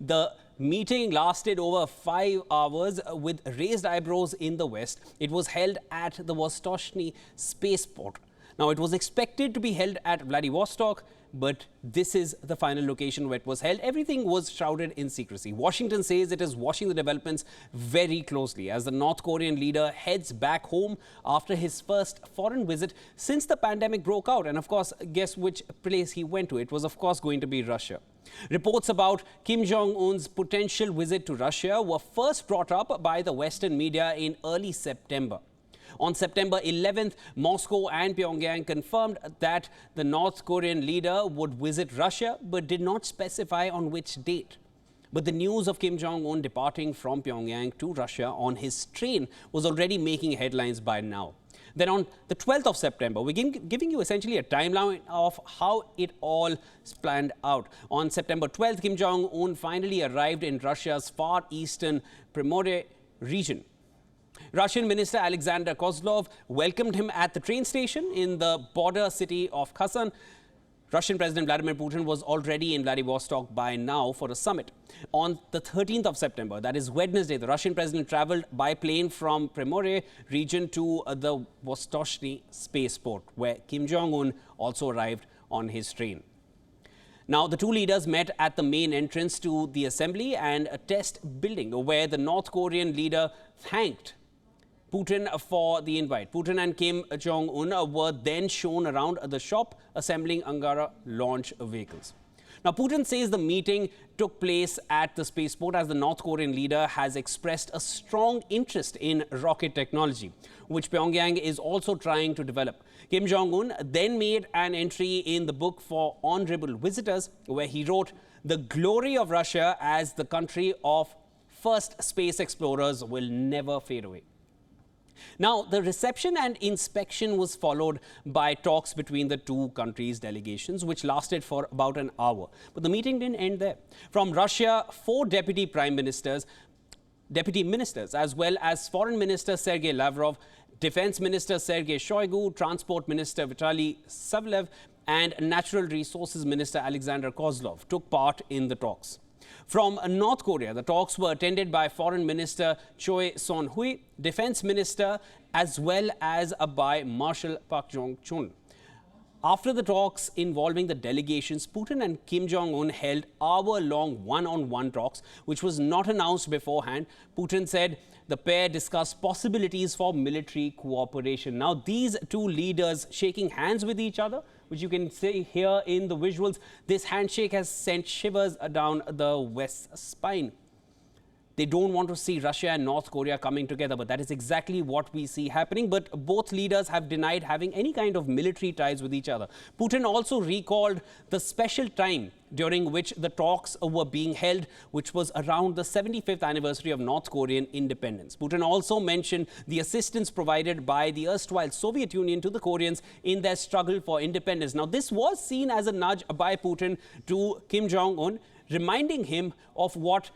The meeting lasted over 5 hours with raised eyebrows in the West. It was held at the Vostochny spaceport. Now, it was expected to be held at Vladivostok, but this is the final location where it was held. Everything was shrouded in secrecy. Washington says it is watching the developments very closely as the North Korean leader heads back home after his first foreign visit since the pandemic broke out. And of course, guess which place he went to? It was, of course, going to be Russia. Reports about Kim Jong-un's potential visit to Russia were first brought up by the Western media in early September. On September 11th, Moscow and Pyongyang confirmed that the North Korean leader would visit Russia, but did not specify on which date. But the news of Kim Jong-un departing from Pyongyang to Russia on his train was already making headlines by now. Then on the 12th of September, we're giving you essentially a timeline of how it all planned out. On September 12th, Kim Jong-un finally arrived in Russia's far eastern Primorye region. Russian Minister Alexander Kozlov welcomed him at the train station in the border city of Kazan. Russian President Vladimir Putin was already in Vladivostok by now for a summit. On the 13th of September, that is Wednesday, the Russian president traveled by plane from Primorye region to the Vostochny spaceport, where Kim Jong-un also arrived on his train. Now, the two leaders met at the main entrance to the assembly and a test building where the North Korean leader thanked Putin for the invite. Putin and Kim Jong-un were then shown around the shop assembling Angara launch vehicles. Now, Putin says the meeting took place at the spaceport as the North Korean leader has expressed a strong interest in rocket technology, which Pyongyang is also trying to develop. Kim Jong-un then made an entry in the book for honorable visitors, where he wrote, "The glory of Russia as the country of first space explorers will never fade away." Now, the reception and inspection was followed by talks between the two countries' delegations, which lasted for about an hour. But the meeting didn't end there. From Russia, 4 deputy ministers, as well as Foreign Minister Sergei Lavrov, Defense Minister Sergei Shoigu, Transport Minister Vitaly Savlev, and Natural Resources Minister Alexander Kozlov took part in the talks. From North Korea, the talks were attended by Foreign Minister Choi Son-hui, Defense Minister, as well as by Marshal Park Jong-chun. After the talks involving the delegations, Putin and Kim Jong-un held hour-long one-on-one talks, which was not announced beforehand. Putin said the pair discussed possibilities for military cooperation. Now, these two leaders shaking hands with each other, which you can see here in the visuals, this handshake has sent shivers down the West's spine. They don't want to see Russia and North Korea coming together, but that is exactly what we see happening. But both leaders have denied having any kind of military ties with each other. Putin also recalled the special time during which the talks were being held, which was around the 75th anniversary of North Korean independence. Putin also mentioned the assistance provided by the erstwhile Soviet Union to the Koreans in their struggle for independence. Now, this was seen as a nudge by Putin to Kim Jong-un, reminding him of what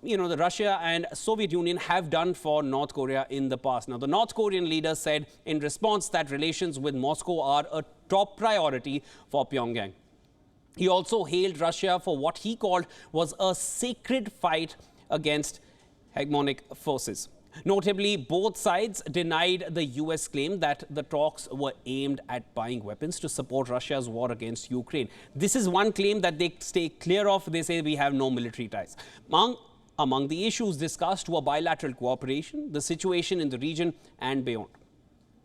the Russia and Soviet Union have done for North Korea in the past. Now, the North Korean leader said in response that relations with Moscow are a top priority for Pyongyang. He also hailed Russia for what he called was a sacred fight against hegemonic forces. Notably, both sides denied the US claim that the talks were aimed at buying weapons to support Russia's war against Ukraine. This is one claim that they stay clear of. They say we have no military ties. Among the issues discussed were bilateral cooperation, the situation in the region, and beyond.